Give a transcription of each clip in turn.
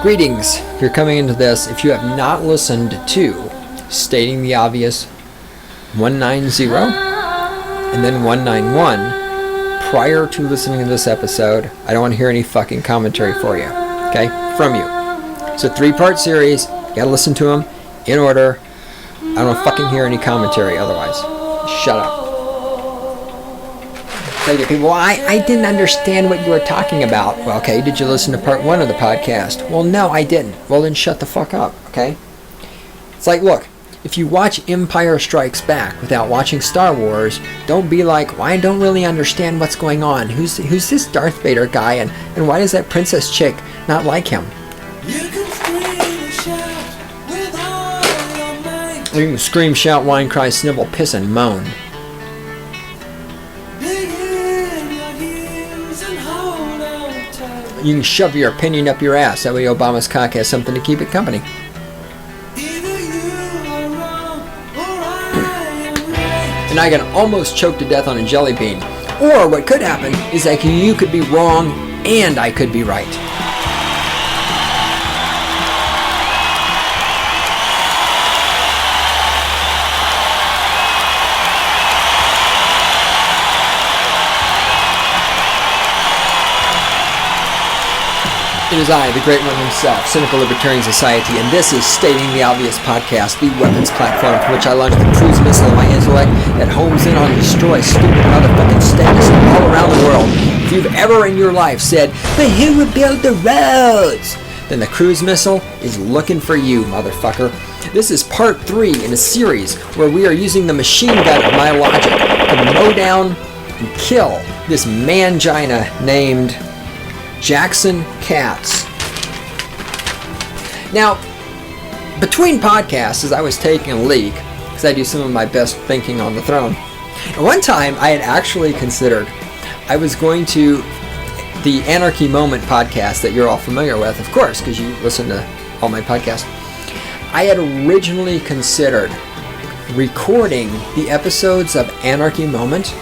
Greetings. If you're coming into this, if you have not listened to Stating the Obvious 190 and then 191 prior to listening to this episode, I don't want to hear any fucking commentary for you. Okay? From you. It's a 3-part series. You gotta listen to them in order. I don't fucking hear any commentary otherwise. Shut up. Say to people, well, I didn't understand what you were talking about. Well, okay, did you listen to part 1 of the podcast? Well, no, I didn't. Well, then shut the fuck up, okay? It's like, look, if you watch Empire Strikes Back without watching Star Wars, don't be like, well, I don't really understand what's going on. Who's this Darth Vader guy, and why does that princess chick not like him? You can scream, shout, whine, cry, snivel, piss, and moan. You can shove your opinion up your ass. That way Obama's cock has something to keep it company. And I can almost choke to death on a jelly bean. Or what could happen is that you could be wrong and I could be right. It is I, the great one himself, Cynical Libertarian Society, and this is Stating the Obvious Podcast, the weapons platform from which I launch the cruise missile of my intellect that homes in on and destroys stupid motherfucking status all around the world. If you've ever in your life said, but who would build the roads? Then the cruise missile is looking for you, motherfucker. This is part 3 in a series where we are using the machine gun of my logic to mow down and kill this mangina named Jackson Katz. Now, between podcasts, as I was taking a leak, because I do some of my best thinking on the throne, and one time I had actually considered I was going to the Anarchy Moment podcast that you're all familiar with, of course, because you listen to all my podcasts. I had originally considered recording the episodes of Anarchy Moment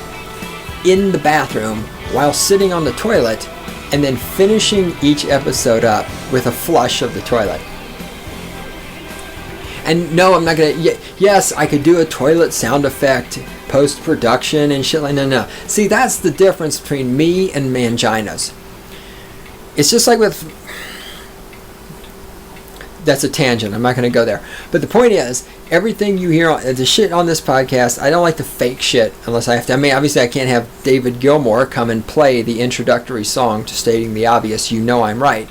in the bathroom while sitting on the toilet, and then finishing each episode up with a flush of the toilet. And no, I'm not gonna, yes, I could do a toilet sound effect, post-production and shit like that. No. See, that's the difference between me and manginas. It's just like with, that's a tangent, I'm not gonna go there. But the point is, everything you hear, the shit on this podcast, I don't like to fake shit unless I have to. I mean, obviously I can't have David Gilmour come and play the introductory song to Stating the Obvious, You Know I'm Right,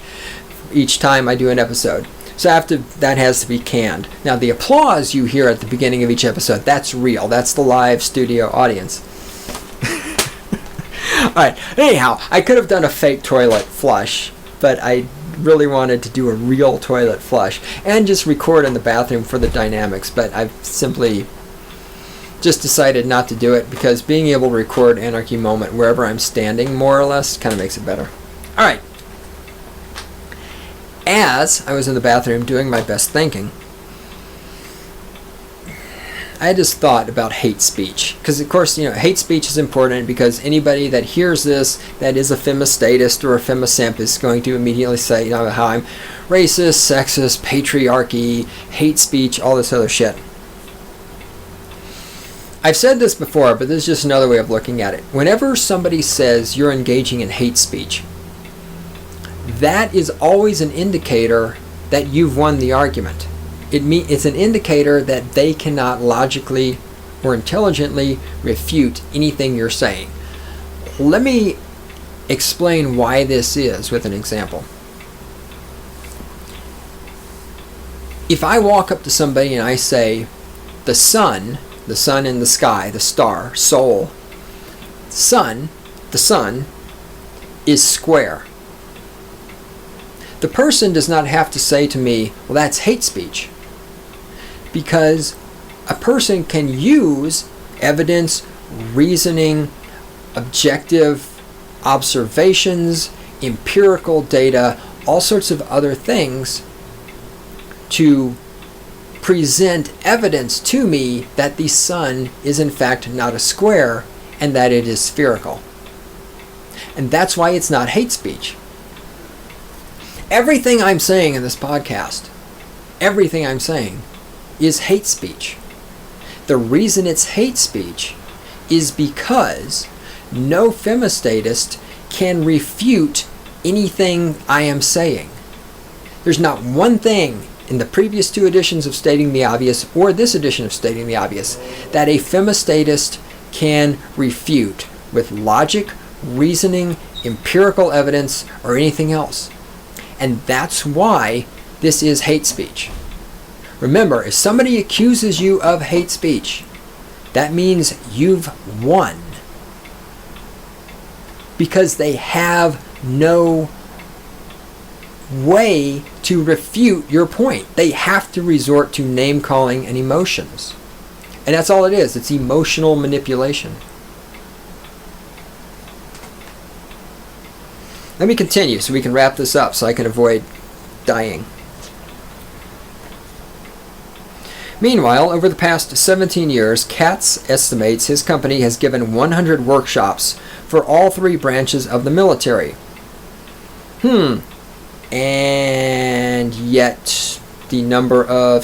each time I do an episode. So that has to be canned. Now, the applause you hear at the beginning of each episode, that's real. That's the live studio audience. Alright, anyhow, I could have done a fake toilet flush, but I really wanted to do a real toilet flush and just record in the bathroom for the dynamics, but I've simply just decided not to do it because being able to record Anarchy Moment wherever I'm standing, more or less, kind of makes it better. Alright. As I was in the bathroom doing my best thinking, I had this thought about hate speech. Because, of course, hate speech is important because anybody that hears this that is a femistatist or a femisymp is going to immediately say, how I'm racist, sexist, patriarchy, hate speech, all this other shit. I've said this before, but this is just another way of looking at it. Whenever somebody says you're engaging in hate speech, that is always an indicator that you've won the argument. It's an indicator that they cannot logically or intelligently refute anything you're saying. Let me explain why this is with an example. If I walk up to somebody and I say, the sun in the sky, the star, soul, the sun is square. The person does not have to say to me, well, that's hate speech. Because a person can use evidence, reasoning, objective observations, empirical data, all sorts of other things to present evidence to me that the sun is in fact not a square and that it is spherical. And that's why it's not hate speech. Everything I'm saying in this podcast, everything I'm saying is hate speech. The reason it's hate speech is because no femistatist can refute anything I am saying. There's not one thing in the previous two editions of Stating the Obvious or this edition of Stating the Obvious that a femistatist can refute with logic, reasoning, empirical evidence, or anything else. And that's why this is hate speech. Remember, if somebody accuses you of hate speech, that means you've won. Because they have no way to refute your point. They have to resort to name-calling and emotions. And that's all it is. It's emotional manipulation. Let me continue so we can wrap this up so I can avoid dying. Meanwhile, over the past 17 years, Katz estimates his company has given 100 workshops for all three branches of the military. And yet the number of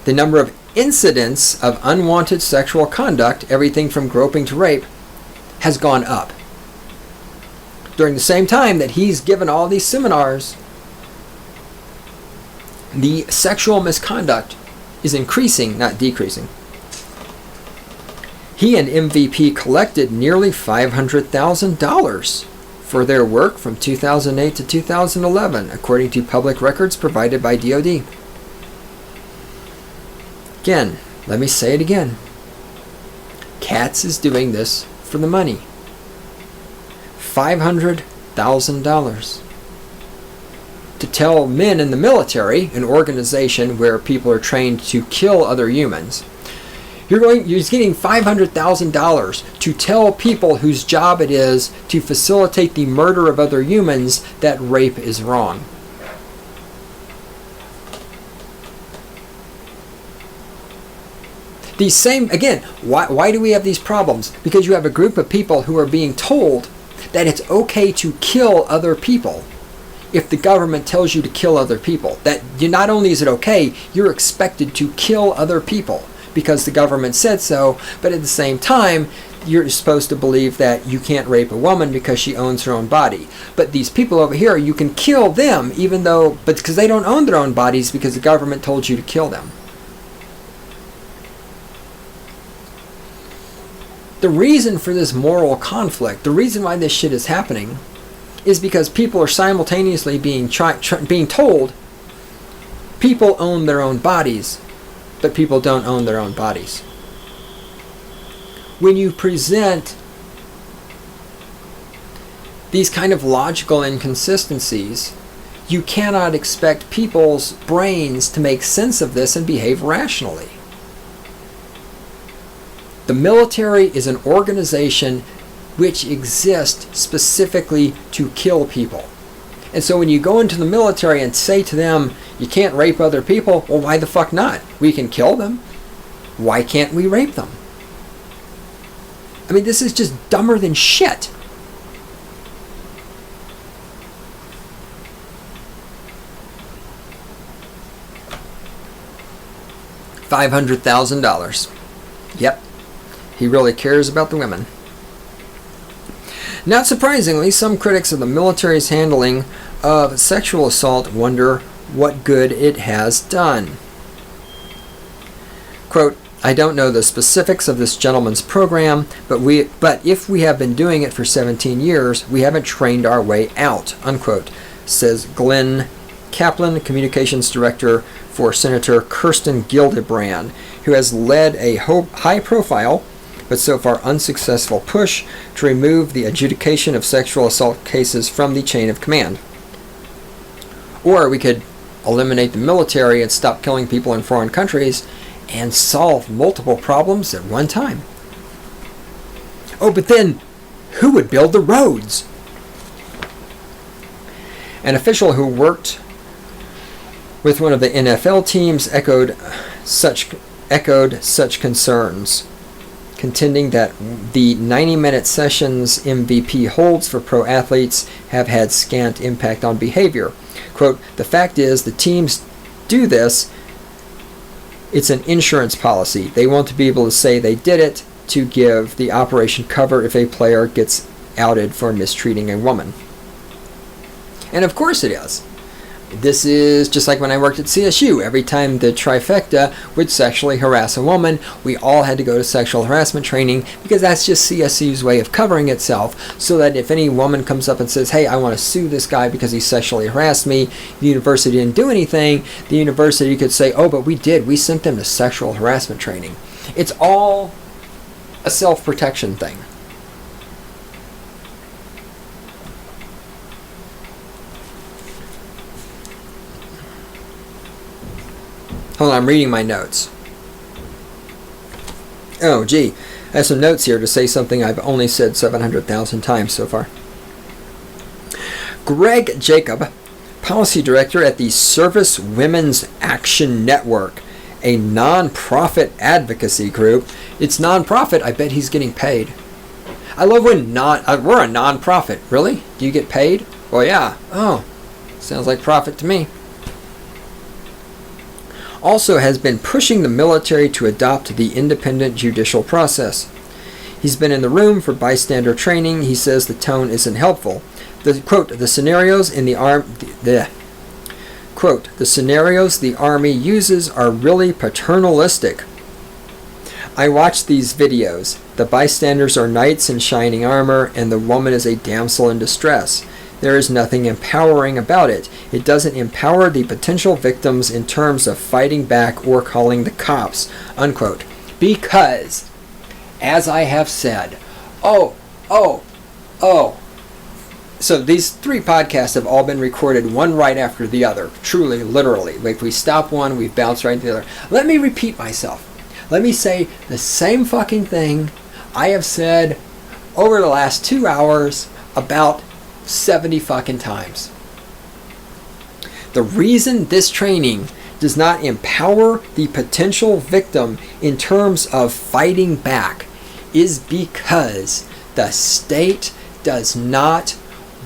the number of incidents of unwanted sexual conduct, everything from groping to rape, has gone up. During the same time that he's given all these seminars, the sexual misconduct is increasing, not decreasing. He and MVP collected nearly $500,000 for their work from 2008 to 2011, according to public records provided by DoD. Again, let me say it again. Katz is doing this for the money. $500,000. To tell men in the military, an organization where people are trained to kill other humans, you're getting $500,000 to tell people whose job it is to facilitate the murder of other humans that rape is wrong. These same, again, why do we have these problems? Because you have a group of people who are being told that it's okay to kill other people if the government tells you to kill other people. That not only is it okay, you're expected to kill other people because the government said so, but at the same time, you're supposed to believe that you can't rape a woman because she owns her own body. But these people over here, you can kill them but because they don't own their own bodies because the government told you to kill them. The reason for this moral conflict, the reason why this shit is happening, is because people are simultaneously being told people own their own bodies, but people don't own their own bodies. When you present these kind of logical inconsistencies, you cannot expect people's brains to make sense of this and behave rationally. The military is an organization which exists specifically to kill people. And so when you go into the military and say to them, you can't rape other people, well, why the fuck not? We can kill them. Why can't we rape them? I mean, this is just dumber than shit. $500,000. Yep. He really cares about the women. Not surprisingly, some critics of the military's handling of sexual assault wonder what good it has done. Quote, I don't know the specifics of this gentleman's program, but if we have been doing it for 17 years, we haven't trained our way out, unquote, says Glenn Kaplan, communications director for Senator Kirsten Gillibrand, who has led a high-profile but so far unsuccessful push to remove the adjudication of sexual assault cases from the chain of command. Or we could eliminate the military and stop killing people in foreign countries and solve multiple problems at one time. Oh, but then who would build the roads? An official who worked with one of the NFL teams echoed such concerns. contending that the 90-minute sessions MVP holds for pro athletes have had scant impact on behavior. Quote, the fact is the teams do this. It's an insurance policy. They want to be able to say they did it to give the operation cover if a player gets outed for mistreating a woman. And of course it is. This is just like when I worked at CSU. Every time the trifecta would sexually harass a woman, we all had to go to sexual harassment training because that's just CSU's way of covering itself, so that if any woman comes up and says, hey, I want to sue this guy because he sexually harassed me, the university didn't do anything, the university could say, oh, but we did. We sent them to sexual harassment training. It's all a self-protection thing. Hold on, I'm reading my notes. Oh, gee. I have some notes here to say something I've only said 700,000 times so far. Greg Jacob, Policy Director at the Service Women's Action Network, a non-profit advocacy group. It's non-profit. I bet he's getting paid. I love when we're a non-profit. Really? Do you get paid? Well, yeah. Oh, sounds like profit to me. Also has been pushing the military to adopt the independent judicial process. He's been in the room for bystander training. He says the tone isn't helpful. The quote, the scenarios in the quote, the scenarios the Army uses are really paternalistic. I watched these videos. The bystanders are knights in shining armor, and the woman is a damsel in distress. There is nothing empowering about it. It doesn't empower the potential victims in terms of fighting back or calling the cops, unquote. Because, as I have said, so these 3 podcasts have all been recorded one right after the other, truly, literally. Like, we stop one, we bounce right into the other. Let me repeat myself. Let me say the same fucking thing I have said over the last 2 hours about 70 fucking times. The reason this training does not empower the potential victim in terms of fighting back is because the state does not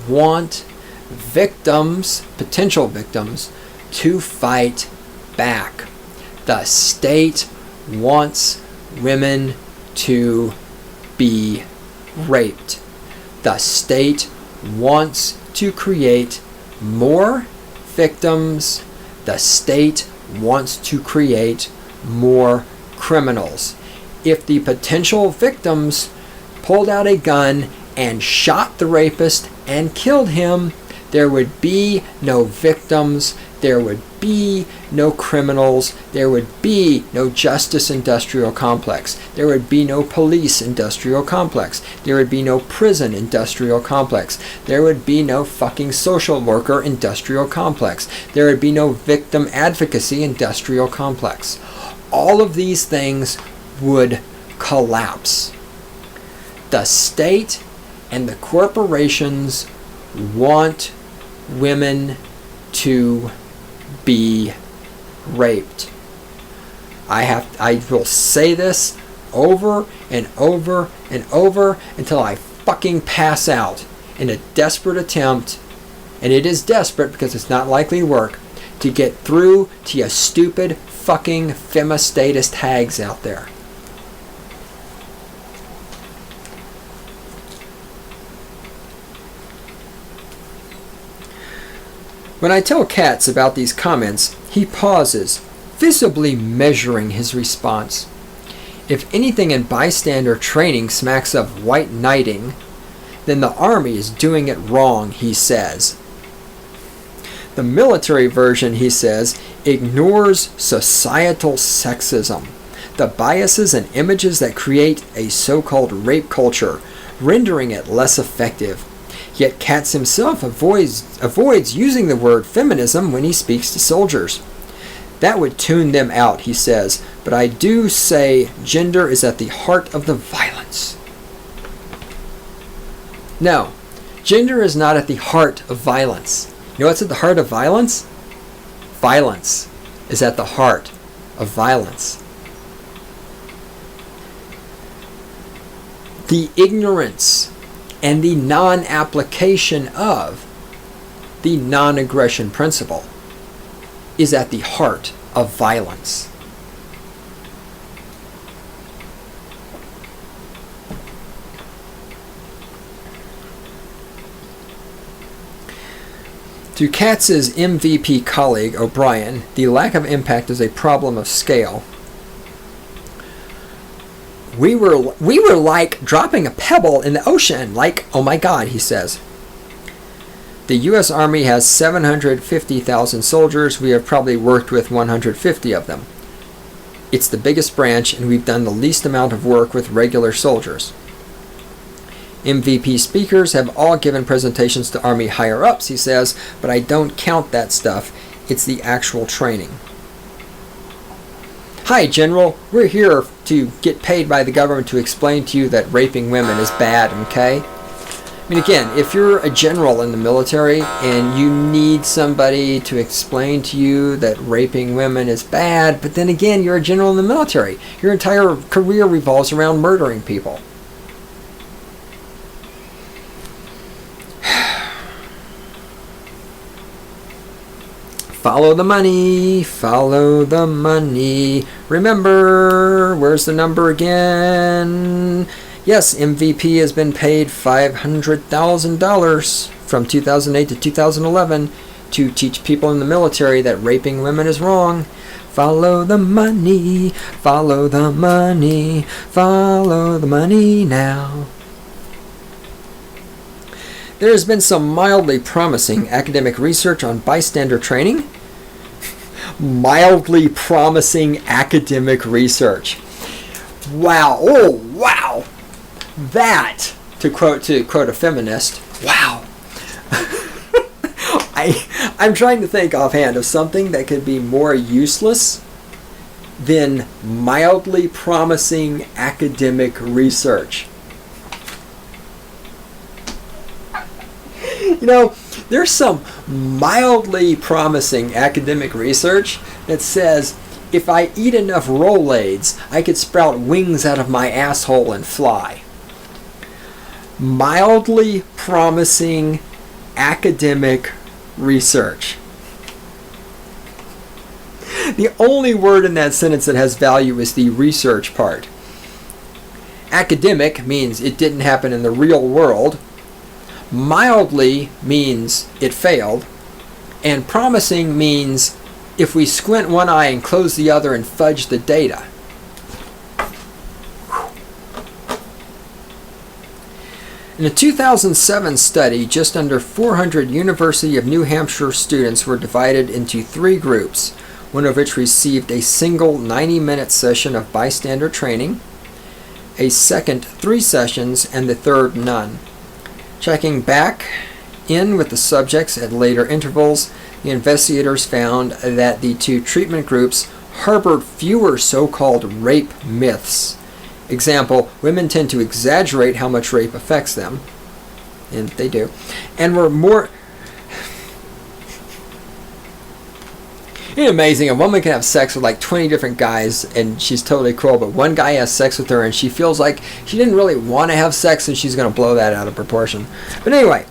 want victims, potential victims, to fight back. The state wants women to be raped. The state wants to create more victims. The state wants to create more criminals. If the potential victims pulled out a gun and shot the rapist and killed him, there would be no victims, there would be no criminals, there would be no justice industrial complex, there would be no police industrial complex, there would be no prison industrial complex, there would be no fucking social worker industrial complex, there would be no victim advocacy industrial complex. All of these things would collapse. The state and the corporations want women to be raped. I will say this over and over and over until I fucking pass out in a desperate attempt, and it is desperate because it's not likely to work, to get through to you stupid fucking femistatist hags out there. When I tell Katz about these comments, he pauses, visibly measuring his response. If anything in bystander training smacks of white knighting, then the Army is doing it wrong, he says. The military version, he says, ignores societal sexism, the biases and images that create a so-called rape culture, rendering it less effective. Yet Katz himself avoids using the word feminism when he speaks to soldiers. That would tune them out, he says, but I do say gender is at the heart of the violence. No, gender is not at the heart of violence. You know what's at the heart of violence? Violence is at the heart of violence. The ignorance and the non-application of the non-aggression principle is at the heart of violence. To Katz's MVP colleague, O'Brien, the lack of impact is a problem of scale. We were like dropping a pebble in the ocean, like, oh my God, he says. The U.S. Army has 750,000 soldiers. We have probably worked with 150 of them. It's the biggest branch, and we've done the least amount of work with regular soldiers. MVP speakers have all given presentations to Army higher-ups, he says, but I don't count that stuff. It's the actual training. Hi, General. We're here to get paid by the government to explain to you that raping women is bad, okay? I mean, again, if you're a general in the military and you need somebody to explain to you that raping women is bad, but then again, you're a general in the military. Your entire career revolves around murdering people. Follow the money, follow the money. Remember, where's the number again? Yes, MVP has been paid $500,000 from 2008 to 2011 to teach people in the military that raping women is wrong. Follow the money, follow the money, follow the money now. There has been some mildly promising academic research on bystander training. Mildly promising academic research. Wow. Oh, wow. That, to quote a feminist, wow. I'm trying to think offhand of something that could be more useless than mildly promising academic research. You know, there's some mildly promising academic research that says if I eat enough Rolaids, I could sprout wings out of my asshole and fly. Mildly promising academic research. The only word in that sentence that has value is the research part. Academic means it didn't happen in the real world. Mildly means it failed, and promising means if we squint one eye and close the other and fudge the data. In a 2007 study, just under 400 University of New Hampshire students were divided into 3 groups, one of which received a single 90-minute session of bystander training, a second 3 sessions, and the third none. Checking back in with the subjects at later intervals, the investigators found that the 2 treatment groups harbored fewer so-called rape myths. Example, women tend to exaggerate how much rape affects them, and they do, and were more... Isn't it amazing? A woman can have sex with like 20 different guys and she's totally cool, but one guy has sex with her and she feels like she didn't really want to have sex and she's going to blow that out of proportion. But anyway,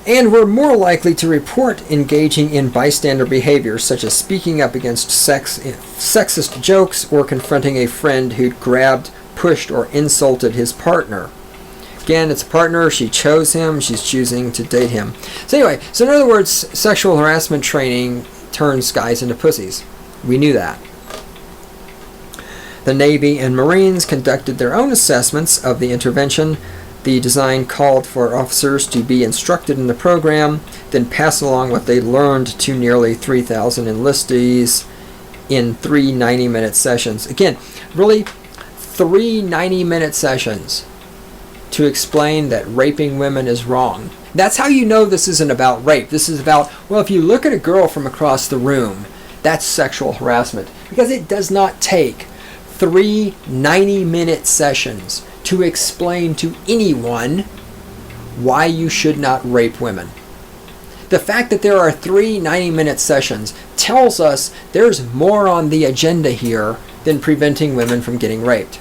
and we're more likely to report engaging in bystander behavior such as speaking up against sexist jokes or confronting a friend who'd grabbed, pushed, or insulted his partner. Again, it's a partner, she chose him, she's choosing to date him. So anyway, so in other words, sexual harassment training turns guys into pussies. We knew that. The Navy and Marines conducted their own assessments of the intervention. The design called for officers to be instructed in the program, then pass along what they learned to nearly 3,000 enlistees in 3 90-minute sessions. Again, really 3 90-minute sessions to explain that raping women is wrong. That's how you know this isn't about rape. This is about, well, if you look at a girl from across the room, that's sexual harassment. Because it does not take 3 90-minute sessions to explain to anyone why you should not rape women. The fact that there are 3 90-minute sessions tells us there's more on the agenda here than preventing women from getting raped.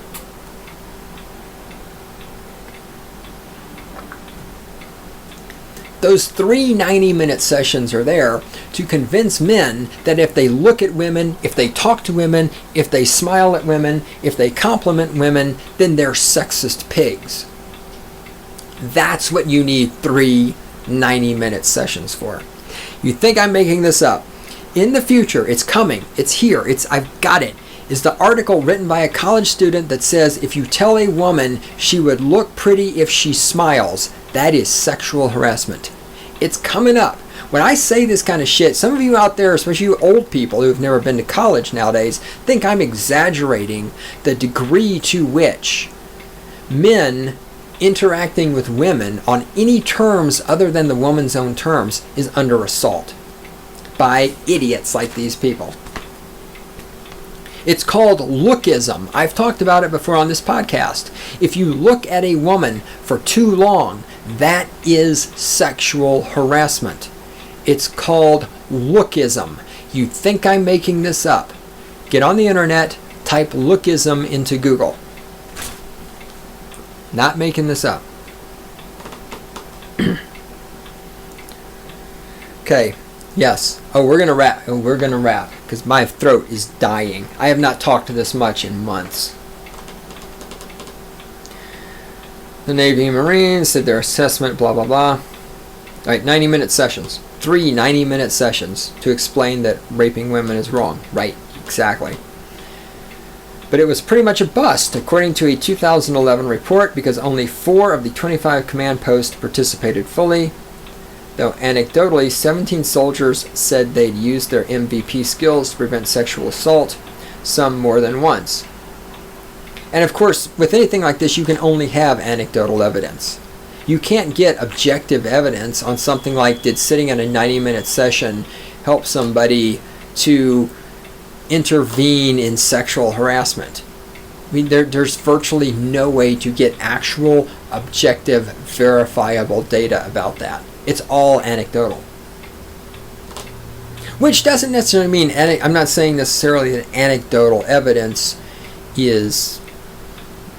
Those 3 90-minute sessions are there to convince men that if they look at women, if they talk to women, if they smile at women, if they compliment women, then they're sexist pigs. That's what you need 3 90-minute sessions for. You think I'm making this up? In the future, it's coming. It's here. I've got it. Is the article written by a college student that says if you tell a woman she would look pretty if she smiles, that is sexual harassment. It's coming up. When I say this kind of shit, some of you out there, especially you old people who have never been to college nowadays, think I'm exaggerating the degree to which men interacting with women on any terms other than the woman's own terms is under assault by idiots like these people. It's called lookism. I've talked about it before on this podcast. If you look at a woman for too long, that is sexual harassment. It's called lookism. You think I'm making this up? Get on the internet, type lookism into Google. Not making this up. Okay. Yes. We're gonna wrap because my throat is dying. I have not talked this much in months. The Navy and Marines did their assessment, blah blah blah. All right, 90-minute sessions. 3 90-minute sessions to explain that raping women is wrong. Right, exactly. But it was pretty much a bust, according to a 2011 report, because only 4 of the 25 command posts participated fully. Though anecdotally, 17 soldiers said they'd used their MVP skills to prevent sexual assault, some more than once. And of course, with anything like this, you can only have anecdotal evidence. You can't get objective evidence on something like, did sitting in a 90-minute session help somebody to intervene in sexual harassment? I mean, there's virtually no way to get actual, objective, verifiable data about that. It's all anecdotal. Which doesn't necessarily mean, I'm not saying necessarily that anecdotal evidence is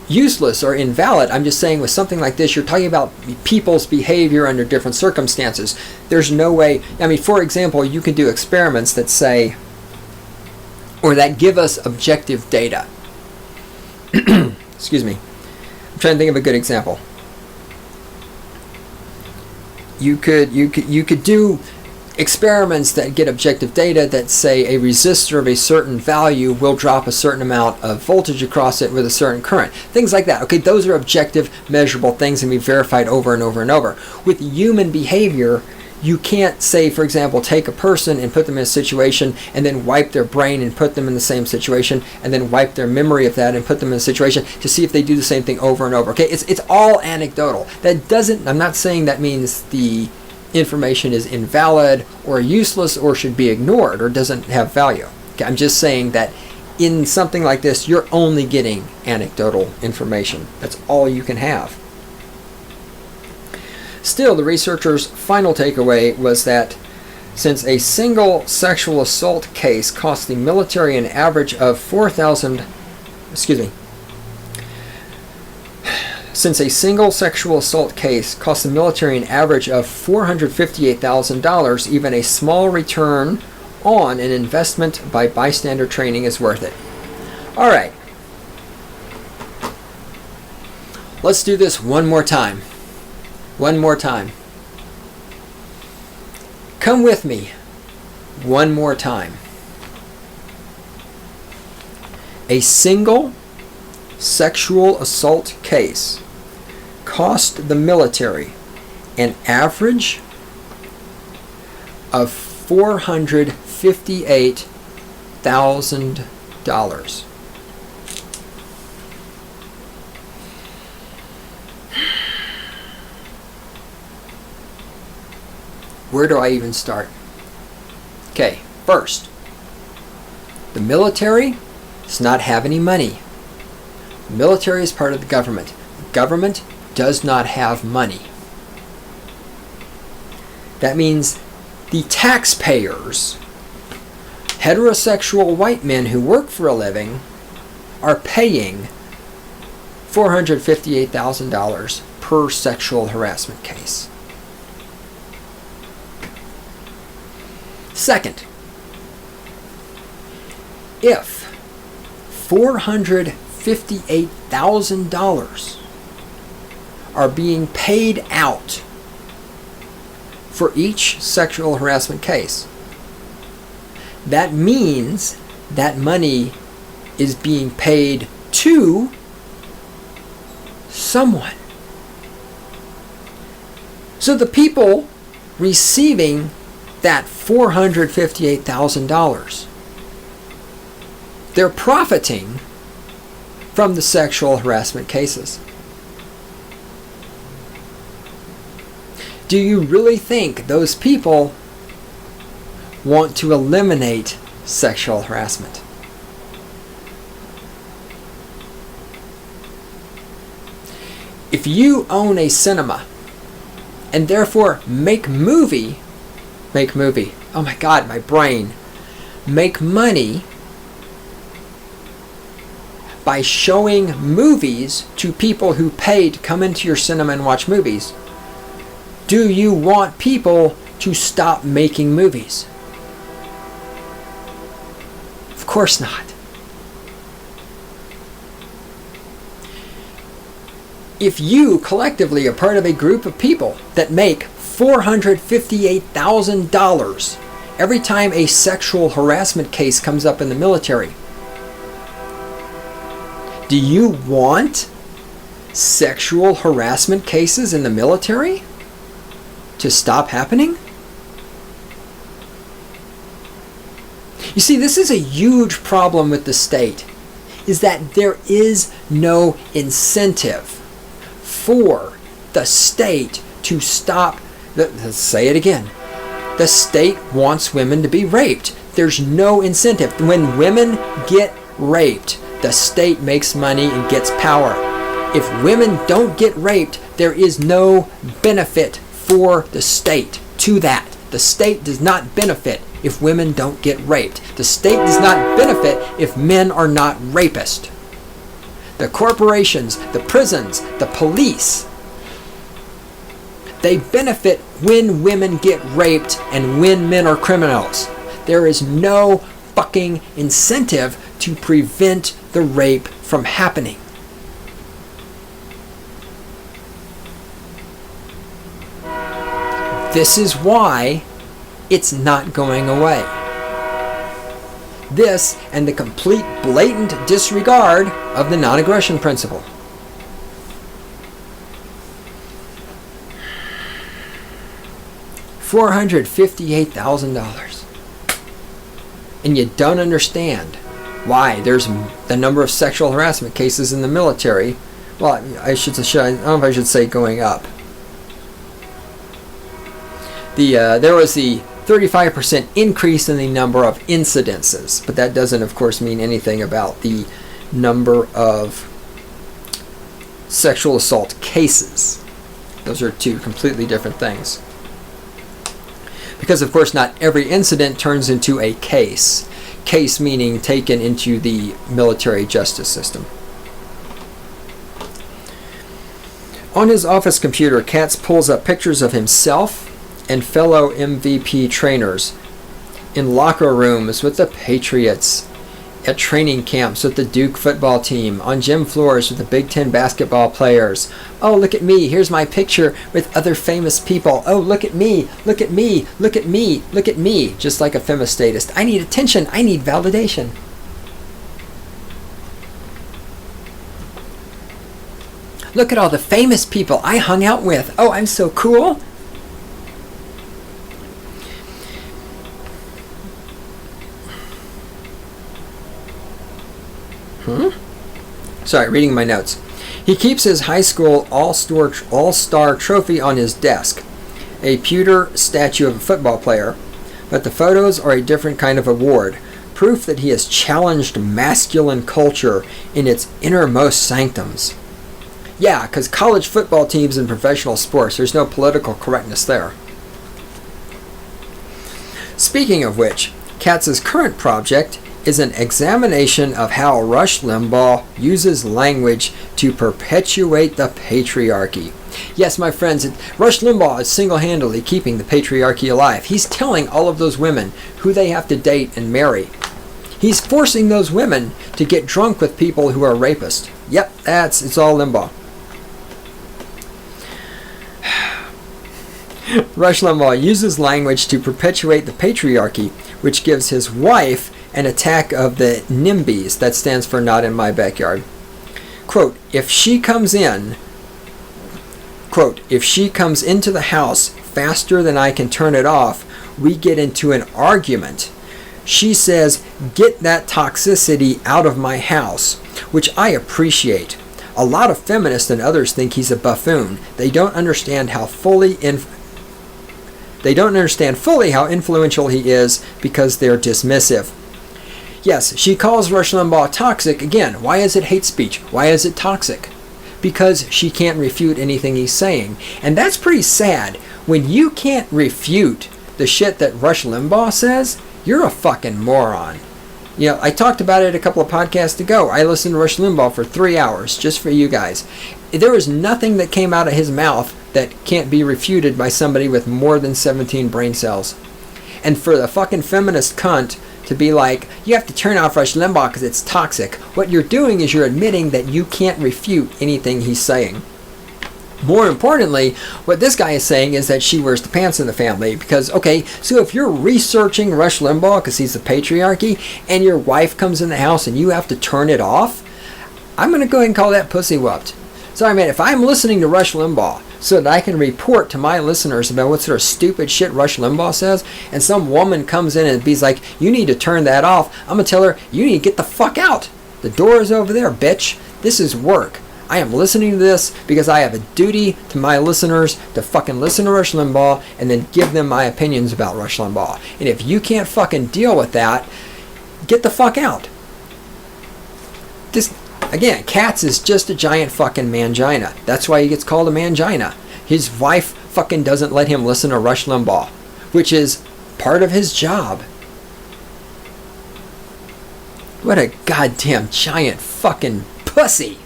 useless or invalid. I'm just saying with something like this, you're talking about people's behavior under different circumstances. There's no way, I mean, for example, you can do experiments that say, or that give us objective data. Excuse me. I'm trying to think of a good example. You could do experiments that get objective data that say a resistor of a certain value will drop a certain amount of voltage across it with a certain current. Things like that. Okay, those are objective, measurable things and be verified over and over and over. With human behavior, you can't say, for example, take a person and put them in a situation and then wipe their brain and put them in the same situation and then wipe their memory of that and put them in a situation to see if they do the same thing over and over. Okay, it's all anecdotal. That doesn't, I'm not saying that means the information is invalid or useless or should be ignored or doesn't have value. Okay, I'm just saying that in something like this, you're only getting anecdotal information. That's all you can have. Still, the researchers' final takeaway was that since a single sexual assault case cost the military an average of Since a single sexual assault case cost the military an average of $458,000, even a small return on an investment by bystander training is worth it. All right. Let's do this one more time. One more time. Come with me. One more time. A single sexual assault case cost the military an average of $458,000. Where do I even start? Okay, first, the military does not have any money. The military is part of the government. The government does not have money. That means the taxpayers, heterosexual white men who work for a living, are paying $458,000 per sexual harassment case. Second, if $458,000 are being paid out for each sexual harassment case, that means that money is being paid to someone. So the people receiving that $458,000, they're profiting from the sexual harassment cases. Do you really think those people want to eliminate sexual harassment? If you own a cinema and therefore make money, by showing movies to people who paid to come into your cinema and watch movies, do you want people to stop making movies? Of course not. If you collectively are part of a group of people that make $458,000 every time a sexual harassment case comes up in the military, do you want sexual harassment cases in the military to stop happening? You see, this is a huge problem with the state, is that there is no incentive for the state to stop. Let's say it again. The state wants women to be raped. There's no incentive. When women get raped, the state makes money and gets power. If women don't get raped, there is no benefit for the state to that. The state does not benefit if women don't get raped. The state does not benefit if men are not rapists. The corporations, the prisons, the police, they benefit when women get raped and when men are criminals. There is no fucking incentive to prevent the rape from happening. This is why it's not going away. This and the complete blatant disregard of the non-aggression principle. $458,000. And you don't understand why there's the number of sexual harassment cases in the military. Well, I don't know if I should say going up. There was the 35% increase in the number of incidences, but that doesn't, of course, mean anything about the number of sexual assault cases. Those are two completely different things. Because, of course, not every incident turns into a case. Case meaning taken into the military justice system. On his office computer, Katz pulls up pictures of himself and fellow MVP trainers in locker rooms with the Patriots, at training camps with the Duke football team, on gym floors with the Big Ten basketball players. Oh, look at me, here's my picture with other famous people. Oh, look at me, look at me, look at me, look at me. Just like a femistatist. I need attention, I need validation. Look at all the famous people I hung out with. Oh, I'm so cool. Sorry, reading my notes. He keeps his high school all-star trophy on his desk, a pewter statue of a football player, but the photos are a different kind of award, proof that he has challenged masculine culture in its innermost sanctums. Yeah, because college football teams and professional sports, there's no political correctness there. Speaking of which, Katz's current project is an examination of how Rush Limbaugh uses language to perpetuate the patriarchy. Yes, my friends, Rush Limbaugh is single-handedly keeping the patriarchy alive. He's telling all of those women who they have to date and marry. He's forcing those women to get drunk with people who are rapists. Yep, it's all Limbaugh. Rush Limbaugh uses language to perpetuate the patriarchy, which gives his wife an attack of the NIMBYs, that stands for not in my backyard. Quote, if she comes into the house faster than I can turn it off, we get into an argument. She says, get that toxicity out of my house, which I appreciate. A lot of feminists and others think he's a buffoon. They don't understand fully how influential he is because they're dismissive. Yes, she calls Rush Limbaugh toxic. Again, why is it hate speech? Why is it toxic? Because she can't refute anything he's saying. And that's pretty sad. When you can't refute the shit that Rush Limbaugh says, you're a fucking moron. You know, I talked about it a couple of podcasts ago. I listened to Rush Limbaugh for 3 hours just for you guys. There was nothing that came out of his mouth that can't be refuted by somebody with more than 17 brain cells. And for the fucking feminist cunt to be like, you have to turn off Rush Limbaugh because it's toxic. What you're doing is you're admitting that you can't refute anything he's saying. More importantly, what this guy is saying is that she wears the pants in the family. Because, okay, so if you're researching Rush Limbaugh because he's the patriarchy, and your wife comes in the house and you have to turn it off, I'm going to go ahead and call that pussy whooped. Sorry, man, if I'm listening to Rush Limbaugh so that I can report to my listeners about what sort of stupid shit Rush Limbaugh says, and some woman comes in and be's like, you need to turn that off, I'm going to tell her, you need to get the fuck out. The door is over there, bitch. This is work. I am listening to this because I have a duty to my listeners to fucking listen to Rush Limbaugh and then give them my opinions about Rush Limbaugh. And if you can't fucking deal with that, get the fuck out. This, again, Katz is just a giant fucking mangina. That's why he gets called a mangina. His wife fucking doesn't let him listen to Rush Limbaugh, which is part of his job. What a goddamn giant fucking pussy.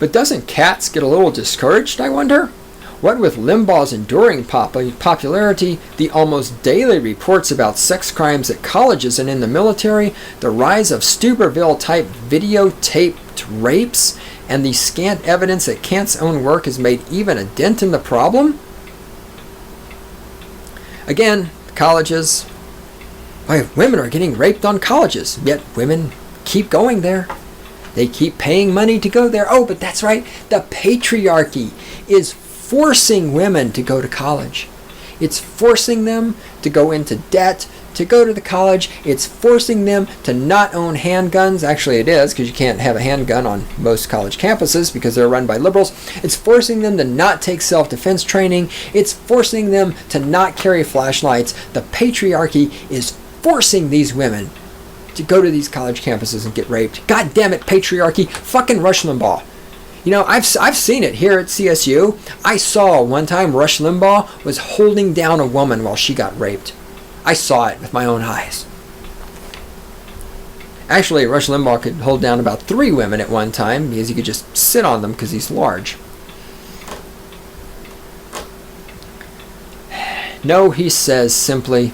But doesn't Katz get a little discouraged, I wonder? What with Limbaugh's enduring popularity, the almost daily reports about sex crimes at colleges and in the military, the rise of Stuberville-type videotaped rapes, and the scant evidence that Kant's own work has made even a dent in the problem? Again, colleges. Why, women are getting raped on colleges, yet women keep going there. They keep paying money to go there. Oh, but that's right. The patriarchy is forcing women to go to college. It's forcing them to go into debt to go to the college. It's forcing them to not own handguns. Actually, it is, because you can't have a handgun on most college campuses because they're run by liberals. It's forcing them to not take self-defense training. It's forcing them to not carry flashlights. The patriarchy is forcing these women to go to these college campuses and get raped. God damn it, patriarchy. Fucking Rush Limbaugh. You know, I've seen it here at CSU. I saw one time Rush Limbaugh was holding down a woman while she got raped. I saw it with my own eyes. Actually, Rush Limbaugh could hold down about 3 women at one time because he could just sit on them because he's large. No, he says simply,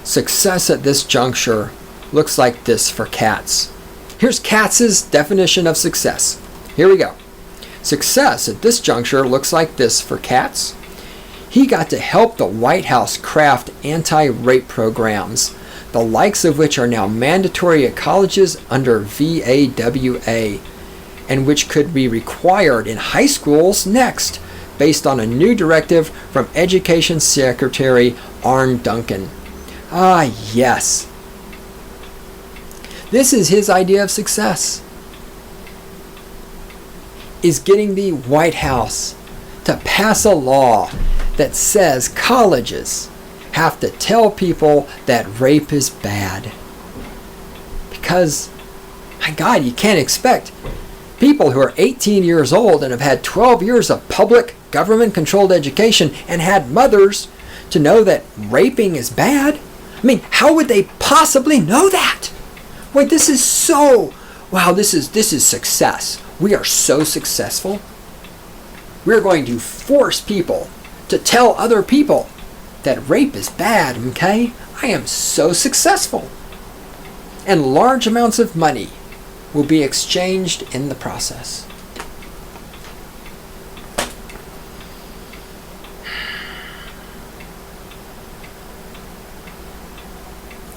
success at this juncture looks like this for Katz. Here's Katz's definition of success. Here we go. Success at this juncture looks like this for Katz. He got to help the White House craft anti-rape programs, the likes of which are now mandatory at colleges under VAWA, and which could be required in high schools next, based on a new directive from Education Secretary Arne Duncan. Ah, yes. This is his idea of success, is getting the White House to pass a law that says colleges have to tell people that rape is bad. Because, my God, you can't expect people who are 18 years old and have had 12 years of public government-controlled education and had mothers to know that raping is bad. I mean, how would they possibly know that? Wait, this is so... Wow, this is success. We are so successful. We're going to force people to tell other people that rape is bad, okay? I am so successful. And large amounts of money will be exchanged in the process.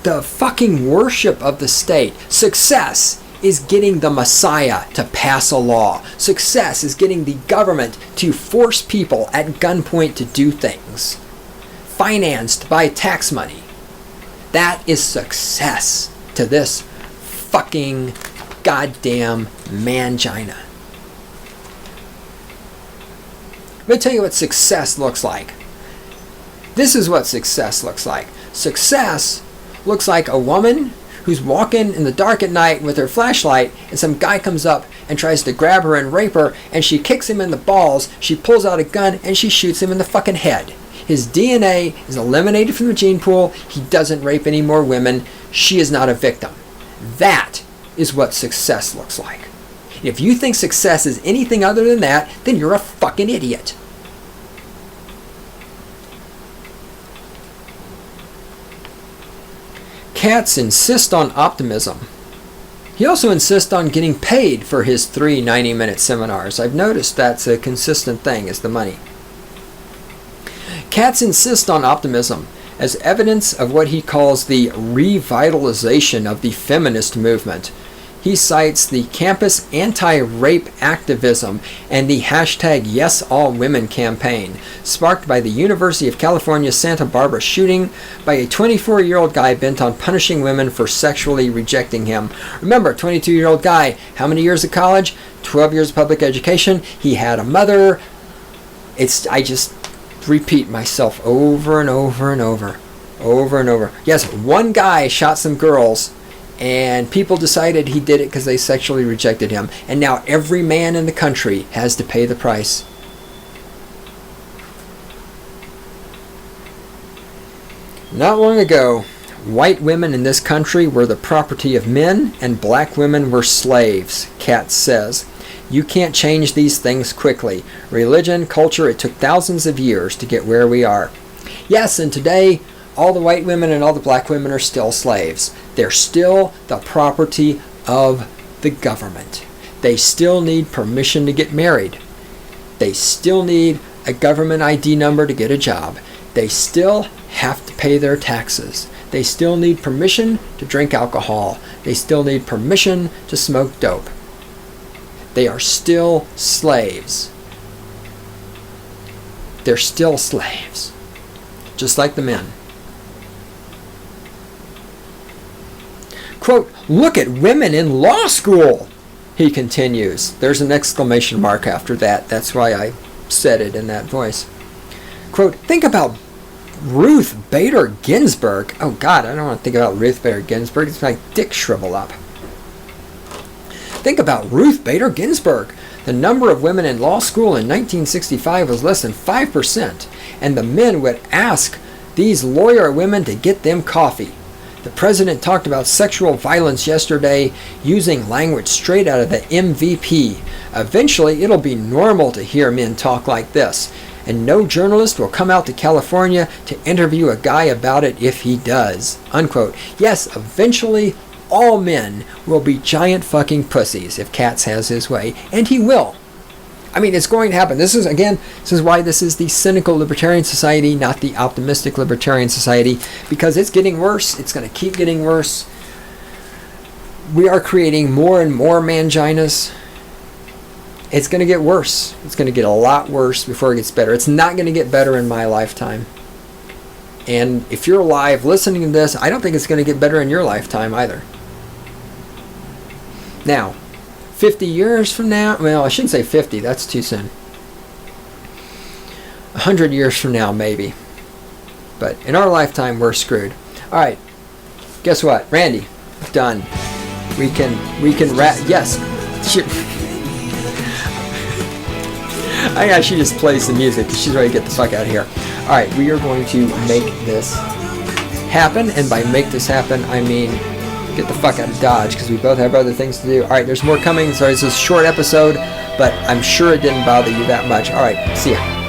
The fucking worship of the state. Success is getting the Messiah to pass a law. Success is getting the government to force people at gunpoint to do things. Financed by tax money. That is success to this fucking goddamn mangina. Let me tell you what success looks like. This is what success looks like. Success looks like a woman who's walking in the dark at night with her flashlight, and some guy comes up and tries to grab her and rape her, and she kicks him in the balls, she pulls out a gun, and she shoots him in the fucking head. His DNA is eliminated from the gene pool. He doesn't rape any more women. She is not a victim. That is what success looks like. If you think success is anything other than that, then you're a fucking idiot. Katz insists on optimism. He also insists on getting paid for his 3 90-minute seminars. I've noticed that's a consistent thing, is the money. Katz insists on optimism as evidence of what he calls the revitalization of the feminist movement. He cites the campus anti-rape activism and the hashtag #YesAllWomen campaign, sparked by the University of California Santa Barbara shooting by a 24-year-old guy bent on punishing women for sexually rejecting him. Remember, 22-year-old guy, how many years of college? 12 years of public education. He had a mother. I just repeat myself over and over and over. Over and over. Yes, one guy shot some girls, and people decided he did it because they sexually rejected him. And now every man in the country has to pay the price. Not long ago, white women in this country were the property of men, and black women were slaves, Katz says. You can't change these things quickly. Religion, culture, it took thousands of years to get where we are. Yes, and today, all the white women and all the black women are still slaves. They're still the property of the government. They still need permission to get married. They still need a government ID number to get a job. They still have to pay their taxes. They still need permission to drink alcohol. They still need permission to smoke dope. They are still slaves. They're still slaves. Just like the men. Quote, look at women in law school, he continues. There's an exclamation mark after that. That's why I said it in that voice. Quote, think about Ruth Bader Ginsburg. Oh God, I don't want to think about Ruth Bader Ginsburg. It's my dick shrivel up. Think about Ruth Bader Ginsburg. The number of women in law school in 1965 was less than 5%, and the men would ask these lawyer women to get them coffee. The president talked about sexual violence yesterday using language straight out of the MVP. Eventually, it'll be normal to hear men talk like this, and no journalist will come out to California to interview a guy about it if he does. Unquote. Yes, eventually, all men will be giant fucking pussies if Katz has his way, and he will. I mean, it's going to happen. This is why this is the cynical libertarian society, not the optimistic libertarian society, because it's getting worse. It's going to keep getting worse. We are creating more and more manginas. It's going to get worse. It's going to get a lot worse before it gets better. It's not going to get better in my lifetime. And if you're alive listening to this, I don't think it's going to get better in your lifetime either. Now, 50 years from now, well, I shouldn't say 50, that's too soon. 100 years from now, maybe. But in our lifetime, we're screwed. All right, guess what? Randy, done. We can wrap, yes. She just plays the music. She's ready to get the fuck out of here. All right, we are going to make this happen, and by make this happen, I mean get the fuck out of Dodge, because we both have other things to do. Alright, there's more coming. Sorry, this is a short episode, but I'm sure it didn't bother you that much. Alright, see ya.